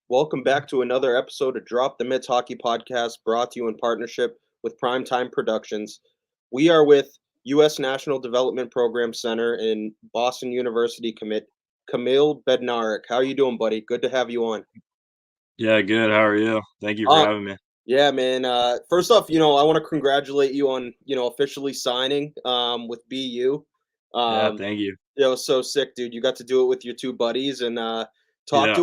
Welcome back to another episode of Drop the Mitts Hockey Podcast, brought to you in partnership with Primetime Productions. We are with U.S. National Development Program Center in Boston University commit Kamil Bednarik. How are you doing, buddy? Good to have you on. Yeah, good. How are you? Thank you for Uh, having me. yeah, man. First off, I want to congratulate you on officially signing with BU. Yeah, Um, thank you. So sick, dude. You got to do it with your two buddies, and Yeah. talk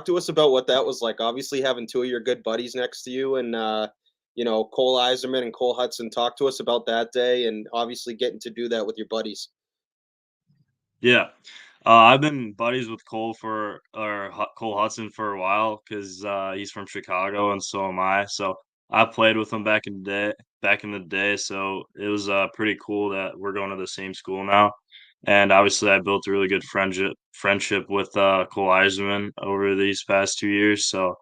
to us about what that was like. Obviously, having two of your good buddies next to you, and Cole Eiserman and Cole Hudson. Talk to us about that day, and obviously getting to do that with your buddies. Yeah. I've been buddies with Cole Hudson for a while because he's from Chicago and so am I. So I played with him back in the day. So it was pretty cool that we're going to the same school now. And obviously, I built a really good friendship with Cole Eiserman over these past 2 years. So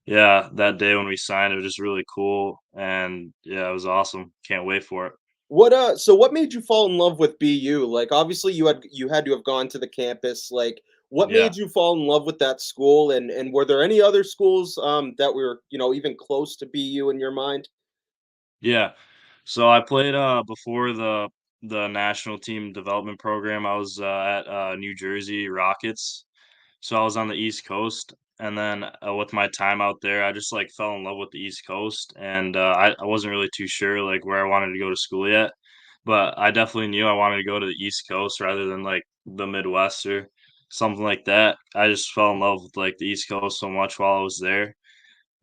yeah, that day when we signed, it was just really cool, and yeah, it was awesome. Can't wait for it. So what made you fall in love with BU? Like, obviously, you had to have gone to the campus. Like, what Yeah. made you fall in love with that school? And were there any other schools that were even close to BU in your mind? Yeah. So I played before the national team development program. I was at New Jersey Rockets. So I was on the East Coast, and then with my time out there, I just like fell in love with the East Coast, and I wasn't really too sure like where I wanted to go to school yet, but I definitely knew I wanted to go to the East Coast rather than like the Midwest or something like that. I just fell in love with like the East Coast so much while I was there.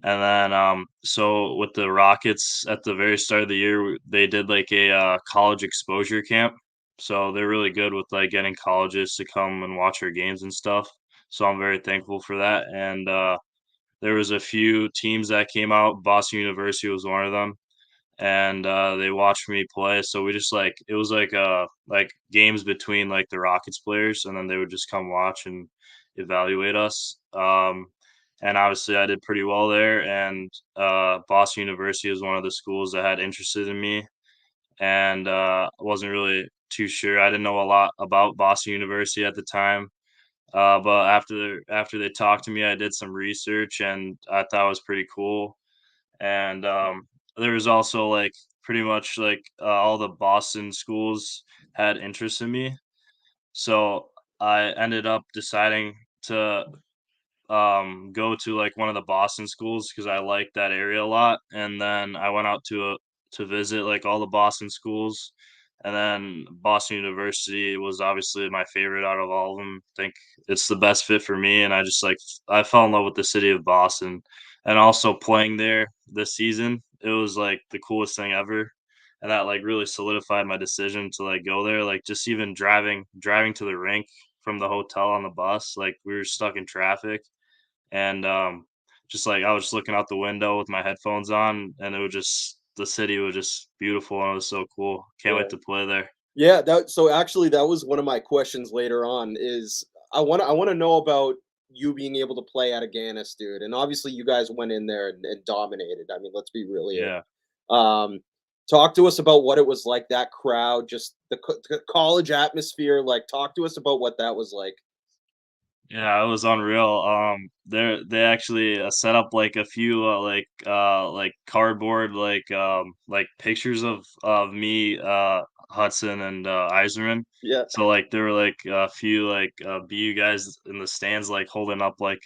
And then, so with the Rockets at the very start of the year, they did like a college exposure camp. So they're really good with like getting colleges to come and watch our games and stuff. So I'm very thankful for that. And there was a few teams that came out. Boston University was one of them, and they watched me play. So we just like it was like games between like the Rockets players, and then they would just come watch and evaluate us. And obviously, I did pretty well there. And Boston University was one of the schools that had interested in me, and I wasn't really too sure. I didn't know a lot about Boston University at the time. But after they talked to me, I did some research, and I thought it was pretty cool. And there was also like pretty much like all the Boston schools had interest in me, so I ended up deciding to go to like one of the Boston schools because I liked that area a lot. And then I went out to visit like all the Boston schools. And then Boston University was obviously my favorite out of all of them. I think it's the best fit for me. And I just like I fell in love with the city of Boston. And also playing there this season, it was like the coolest thing ever. And that like really solidified my decision to like go there. Like just even driving to the rink from the hotel on the bus, like we were stuck in traffic and just like I was just looking out the window with my headphones on, and it was just the city was just beautiful and it was so cool. Can't Yeah. wait to play there. Yeah, actually that was one of my questions later on is I want to know about you being able to play at Aganis, dude. And obviously you guys went in there and dominated. I mean, let's be real here. Yeah. Um talk to us about what it was like, that crowd, just the college atmosphere. Like, talk to us about what that was like. Yeah, it was unreal. They actually set up like a few like cardboard like pictures of me, Hudson and Iserman. Yeah. So like there were like a few like BU guys in the stands like holding up like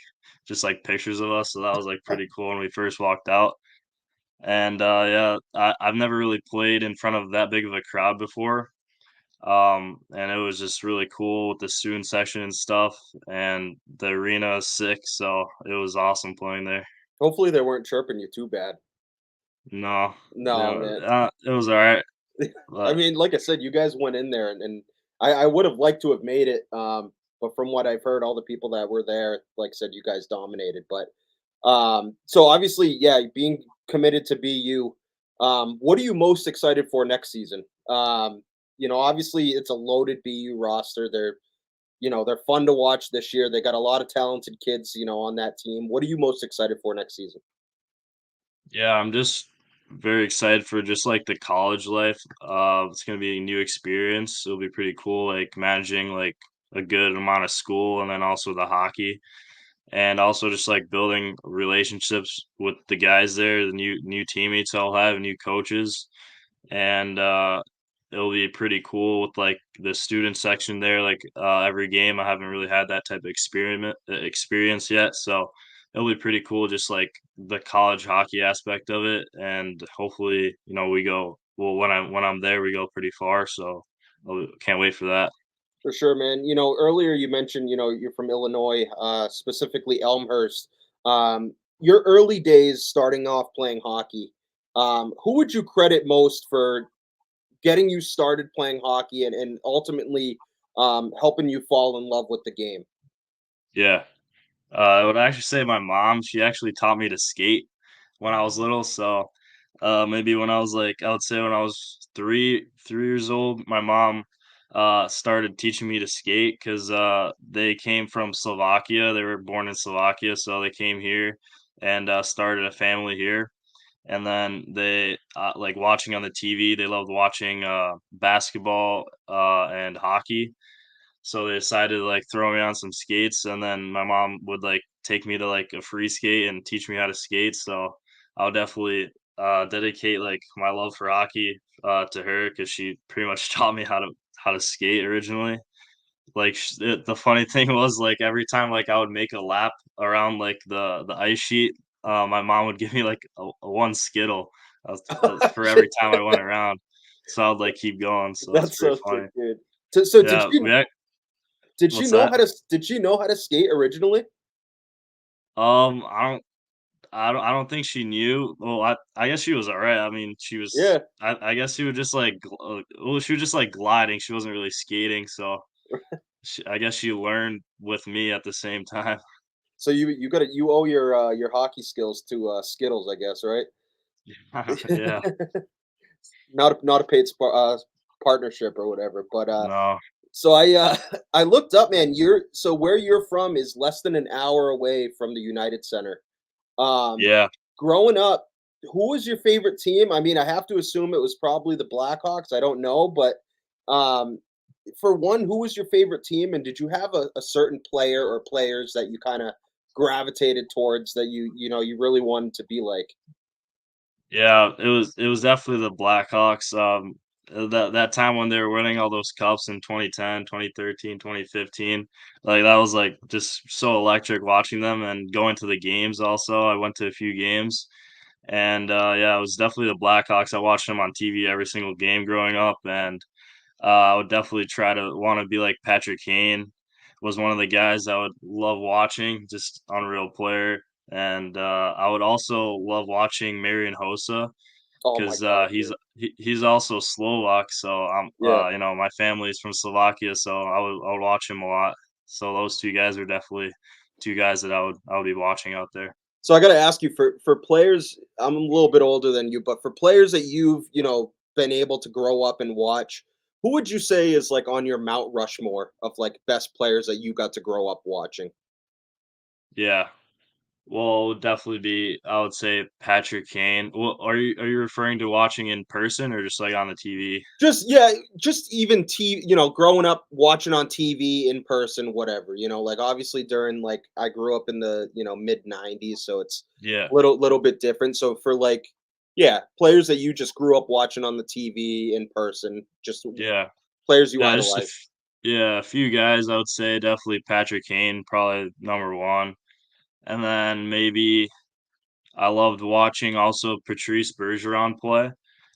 just like pictures of us. So that was like pretty cool when we first walked out. And yeah, I've never really played in front of that big of a crowd before. And it was just really cool with the student section and stuff, and the arena is sick, so it was awesome playing there. Hopefully they weren't chirping you too bad. No, No, yeah, man. it was all right, I but mean, like I said, you guys went in there, and I would have liked to have made it. But from what I've heard, all the people that were there, like I said, you guys dominated. But so obviously, yeah, being committed to BU, what are you most excited for next season? Obviously it's a loaded BU roster. They're fun to watch this year. They got a lot of talented kids, on that team. What are you most excited for next season? yeah, I'm just very excited for just like the college life. It's gonna be a new experience. It'll be pretty cool, like managing like a good amount of school and then also the hockey. and also just like building relationships with the guys there, the new teammates I'll have, new coaches, and it'll be pretty cool with like the student section there. Like every game, I haven't really had that type of experience yet, so it'll be pretty cool. Just like the college hockey aspect of it, and hopefully, we go well when I'm there, we go pretty far. So I can't wait for that. For sure, man. Earlier you mentioned, you're from Illinois, specifically Elmhurst. Your early days starting off playing hockey, who would you credit most for getting you started playing hockey and ultimately helping you fall in love with the game? Yeah. I would actually say my mom, she actually taught me to skate when I was little. So maybe when I was like, I would say when I was 3 years old, my mom started teaching me to skate because they came from Slovakia. They were born in Slovakia, so they came here and started a family here. And then they like watching on the TV. They loved watching basketball and hockey, so they decided to, like, throw me on some skates, and then my mom would, like, take me to, like, a free skate and teach me how to skate, so I'll definitely, dedicate, like, my love for hockey, to her because she pretty much taught me how to skate originally. Like, the funny thing was, like, every time, like, I would make a lap around, like, the ice sheet, my mom would give me, like, a 1 Skittle, for every time I went around, so I would, like, keep going, so it's That's pretty so sick, funny. dude. So did Yeah, she did she what's know that? how to did she know how to skate originally? I don't think she knew. Well, I guess she was alright. I mean, Yeah. I guess she was just like she was just like gliding. She wasn't really skating, so I guess she learned with me at the same time. So you owe your hockey skills to Skittles, I guess, right? Yeah. Not a paid partnership or whatever, but No. so I I looked up, man. Where you're from is less than an hour away from the United Center. Um, Yeah. Growing up, who was your favorite team? I mean, I have to assume it was probably the Blackhawks. I don't know, but um, for one, who was your favorite team, and did you have a certain player or players that you kind of gravitated towards that you really wanted to be like? Yeah, it was definitely the Blackhawks. That time when they were winning all those cups in 2010, 2013, 2015, like that was like just so electric watching them and going to the games also. I went to a few games, and yeah, it was definitely the Blackhawks. I watched them on TV every single game growing up, and I would definitely try to want to be like Patrick Kane was one of the guys I would love watching, just unreal player. And I would also love watching Marian Hossa Oh my because god, he's dude. he's also Slovak. So Yeah. my family is from Slovakia, so I would watch him a lot. So those two guys are definitely two guys that I would be watching out there. So I got to ask you for players. I'm a little bit older than you, but for players that you've been able to grow up and watch, who would you say is like on your Mount Rushmore of like best players that you got to grow up watching? Yeah. Well, it would definitely be, I would say, Patrick Kane. Well, are you referring to watching in person or just like on the TV? Just yeah, just even growing up watching on TV in person, whatever. Like obviously during like I grew up in the mid '90s, so it's Yeah, little bit different. So for like yeah, players that you just grew up watching on the TV in person, just yeah, players you yeah. idolize. Yeah, a few guys. I would say definitely Patrick Kane, probably number one, and then maybe I loved watching also Patrice Bergeron play.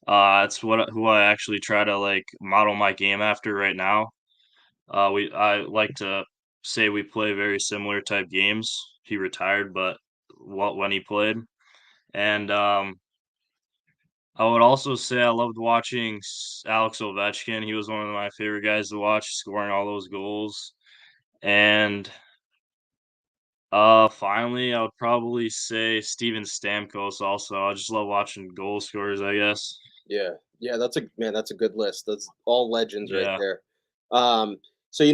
That's who I actually try to like model my game after right now. I like to say we play very similar type games. He retired, but what when he played, and I would also say I loved watching Alex Ovechkin. He was one of my favorite guys to watch, scoring all those goals. And finally, I would probably say Steven Stamkos. Also, I just love watching goal scorers, I guess. Yeah, yeah, that's a good list. That's all legends right Yeah, there. Um, so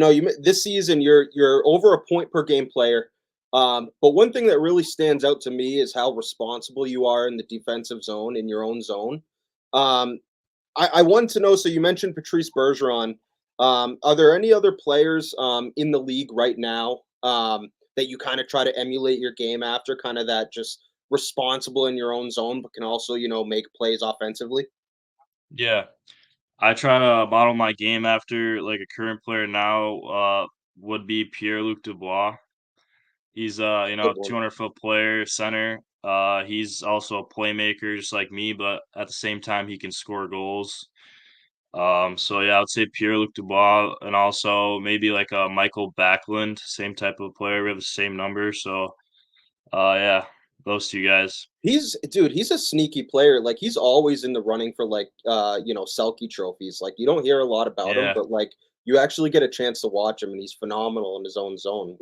this season you're over a point per game player. But one thing that really stands out to me is how responsible you are in the defensive zone in your own zone. Um, I wanted to know. So you mentioned Patrice Bergeron. Are there any other players in the league right now that you kind of try to emulate your game after, kind of that just responsible in your own zone, but can also, make plays offensively? Yeah. I try to model my game after, like, a current player now, would be Pierre-Luc Dubois. He's a, Good one. 200-foot player, center. He's also a playmaker just like me, but at the same time, he can score goals. So yeah, I would say Pierre-Luc Dubois and also maybe like a Michael Backlund, same type of player. We have the same number, so yeah, those 2 guys. He's a sneaky player. Like he's always in the running for like Selkie trophies. Like you don't hear a lot about him, Yeah, but like you actually get a chance to watch him and he's phenomenal in his own zone.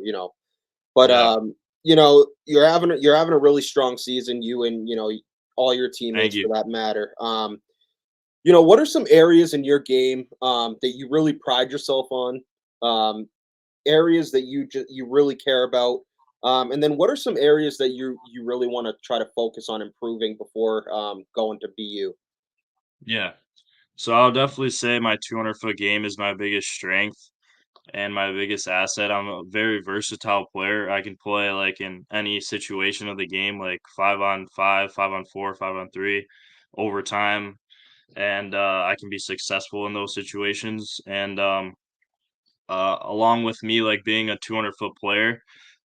But yeah. you're having a really strong season, you and all your Thank teammates you. for that matter. What are some areas in your game that you really pride yourself on? Um, Areas that you really care about, and then what are some areas that you really want to try to focus on improving before going to BU? Yeah. So I'll definitely say my 200-foot game is my biggest strength and my biggest asset. I'm a very versatile player. I can play like in any situation of the game, like 5-on-5, 5-on-4, 5-on-3, overtime, and I can be successful in those situations. And along with me, like being a 200-foot player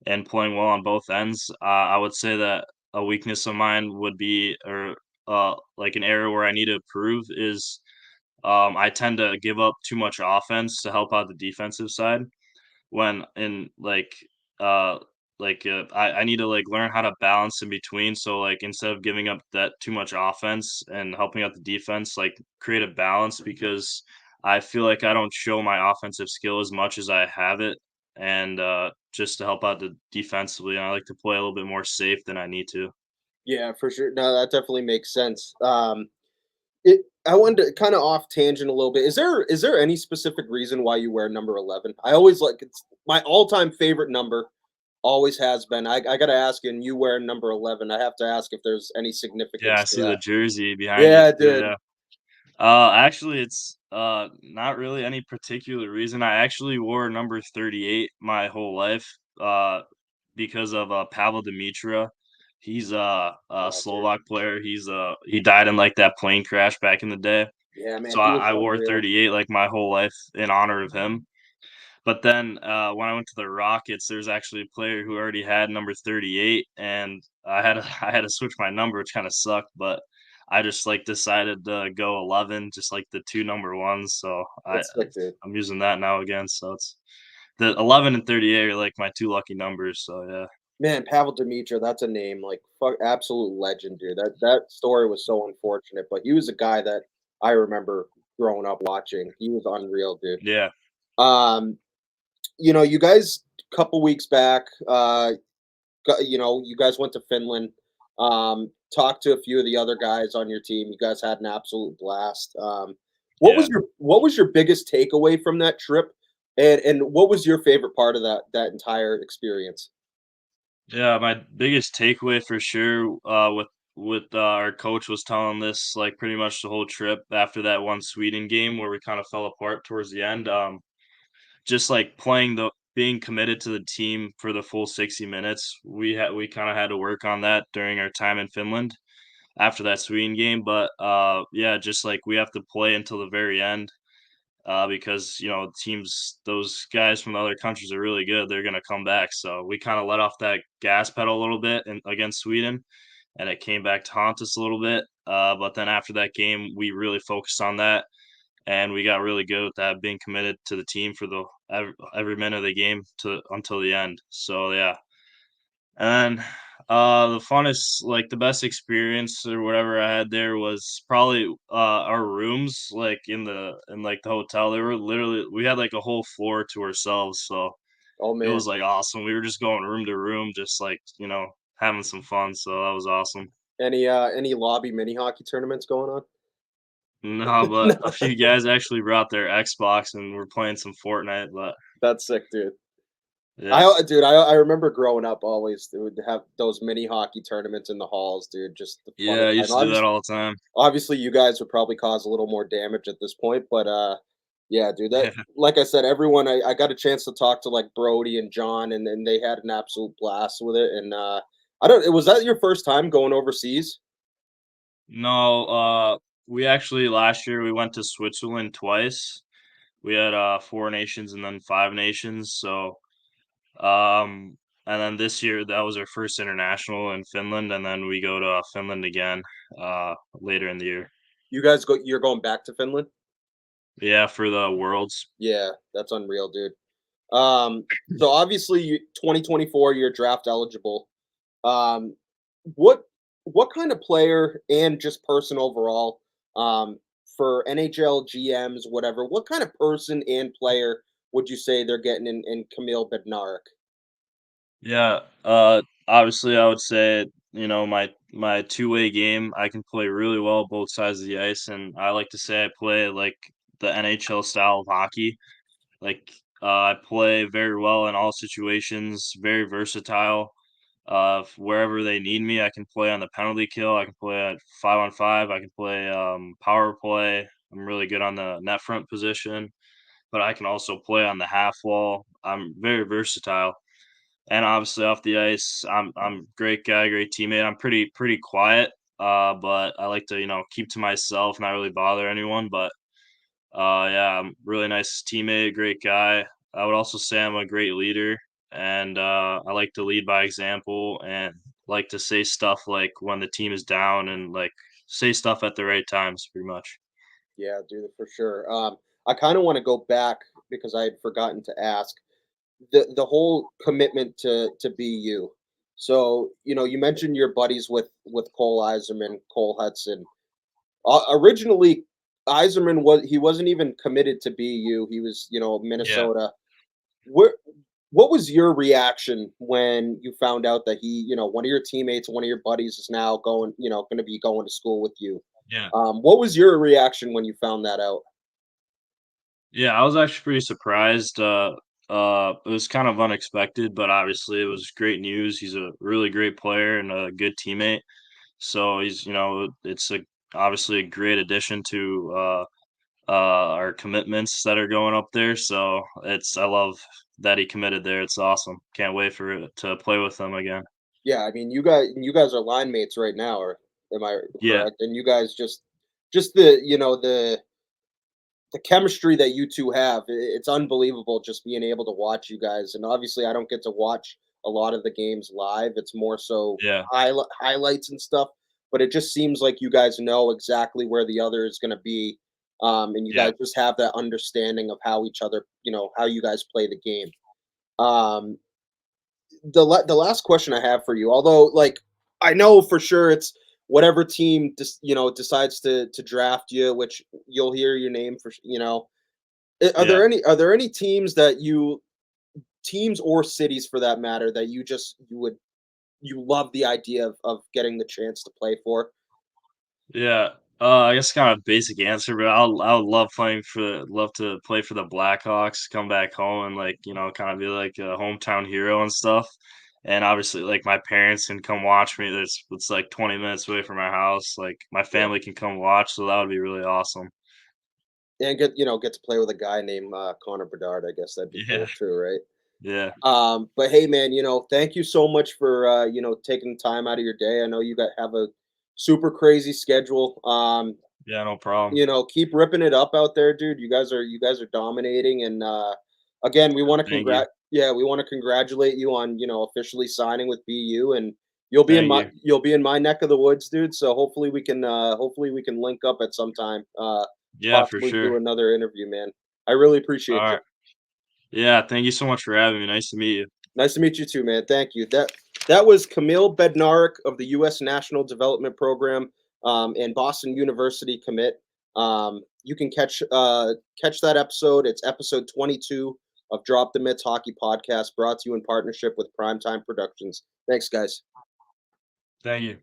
and playing well on both ends, I would say that a weakness of mine would be, or like an area where I need to improve is I tend to give up too much offense to help out the defensive side when in uh I need to like learn how to balance in between. So like instead of giving up that too much offense and helping out the defense, like create a balance because I feel like I don't show my offensive skill as much as I have it. And just to help out the defensively, I like to play a little bit more safe than I need to. Yeah, for sure. No, that definitely makes sense. I wanted to kind of off tangent a little bit. Is there any specific reason why you wear number 11? I always like it's my all-time favorite number. Always has been. I gotta ask you, and you wear number 11. I have to ask if there's any Yeah, I significance to see the that. jersey behind you Yeah, too. dude. Yeah. Actually, it's not really any particular reason. I actually wore number 38 my whole life, because of Pavel Dimitra. He's a Oh, dude. Slovak player. He died in like that plane crash back in the day. Yeah, man, So he was I wore unreal. 38 like my whole life in honor of him. But then, when I went to the Rockets, there's actually a player who already had number 38, and I had to I had to switch my number, which kinda sucked, but I just, like, decided to go 11, just like the 2 number ones, so That's sick, dude. I'm using that now again, so it's the 11 and 38 are, like, my 2 lucky numbers, so yeah. Man, Pavel Dimitra, that's a name, like, fuck, absolute legend, dude. That story was so unfortunate, but he was a guy that I remember growing up watching. He was unreal, dude. Yeah, Um, you guys couple weeks back, you guys went to Finland, talked to a few of the other guys on your team. You guys had an absolute blast. What was yeah. your biggest takeaway from that trip? And what was your favorite part of that entire experience? Yeah, my biggest takeaway for sure, our coach was telling this, like, pretty much the whole trip after that one Sweden game where we kinda fell apart towards the end, just like playing the being committed to the team for the full 60 minutes. We kind of had to work on that during our time in Finland after that Sweden game, but yeah, just like we have to play until the very end because teams those guys from the other countries are really good. They're going to come back. So we kind of let off that gas pedal a little bit against Sweden and it came back to haunt us a little bit. But then after that game, we really focused on that and we got really good with that, being committed to the team for the every minute of the game to until the end. So yeah, and then the funnest, like the best experience or whatever I had there was probably our rooms, like in like the hotel. They were literally we had like a whole floor to ourselves, so Oh it man. was like awesome. We were just going room to room, just like having some fun. So that was awesome. Any lobby mini hockey tournaments going on? No, but a No, few guys actually brought their Xbox and we're playing some Fortnite. But that's sick, dude. yeah. Dude, I remember growing up always they would have those mini hockey tournaments in the halls, dude. Just the Yeah, funnest I time. used to do that all the time. Obviously, you guys would probably cause a little more damage at this point, but Yeah, dude. That, Yeah. like I said, everyone I got a chance to talk to like Brody and John, and they had an absolute blast with it. And I don't. Was that your first time going overseas? No, we actually last year we went to Switzerland twice. We had 4 nations and then 5 nations, so, um and then this year, that was our first international in Finland, and then we go to, Finland again, later in the year. You guys go. You're going back to Finland? Yeah, for the Worlds. Yeah, that's unreal, dude. So obviously, 2024, you're draft eligible. Um, what what kind of player and just person overall, for NHL GMs, whatever, what kind of person and player would you say they're getting in Kamil Bednarik? Yeah, obviously, I would say, my two-way game, I can play really well both sides of the ice, and I like to say I play like the NHL style of hockey. Like, I play very well in all situations, very versatile. Wherever they need me, I can play on the penalty kill. I can play at 5-on-5. I can play power play. I'm really good on the net front position, but I can also play on the half wall. I'm very versatile, and obviously off the ice, I'm great guy, great teammate. I'm pretty quiet, but I like to keep to myself, not really bother anyone. But yeah, I'm really nice teammate, great guy. I would also say I'm a great leader, and I like to lead by example and like to say stuff like when the team is down and like say stuff at the right times, pretty much. Yeah, dude, for sure. I kind of want to go back because I had forgotten to ask the whole commitment to be you. So you mentioned your buddies with Cole Eiserman, Cole Hudson. Originally, Eiserman wasn't even committed to BU. He was, Yeah, Minnesota. Where what was your reaction when you found out that one of your teammates, one of your buddies is now going to be going to school with you? yeah. What was your reaction when you found that out? Yeah, I was actually pretty surprised. It was kind of unexpected, but obviously it was great news. He's a really great player and a good teammate. So it's obviously a great addition to our commitments that are going up there. So I love that he committed there. It's awesome. Can't wait for it to play with him again. Yeah, I mean, you guys are line mates right now, or am I Yeah, correct? And you guys just the chemistry that you 2 have, it's unbelievable just being able to watch you guys. And obviously, I don't get to watch a lot of the games live. It's more so yeah, highlights and stuff, but it just seems like you guys know exactly where the other is gonna be, and you yeah, guys just have that understanding of how each other, how you guys play the game. Um, the last question I have for you, although, like, I know for sure it's whatever team decides to draft you, which you'll hear your name for are yeah. there any teams or cities for that matter that you love the idea of getting the chance to play for? Yeah, I guess kind of basic answer, but I would love to play for the Blackhawks, come back home and like, kind of be like a hometown hero and stuff. And obviously like my parents can come watch me. It's like 20 minutes away from my house. Like my Yeah, family can come watch, so that would be really awesome. and get to play with a guy named Connor Bedard. I guess that'd be Yeah, cool too, right? yeah, But hey, man, thank you so much for taking time out of your day. I know you got have a super crazy schedule. yeah, no problem. Keep ripping it up out there, dude. You guys are dominating, and again, Thank you. we want to congratulate you on officially signing with BU, and Thank you. you'll be in my neck of the woods, dude. So hopefully we can link up at some time, Yeah, for possibly sure. do another interview, man. I really All appreciate you. right. Yeah, thank you so much for having me. Nice to meet you. Nice to meet you too, man. Thank you. That was Kamil Bednarik of the U.S. National Development Program, and Boston University commit. You can catch that episode. It's episode 22 of Drop the Mitts Hockey Podcast, brought to you in partnership with Primetime Productions. Thanks, guys. Thank you.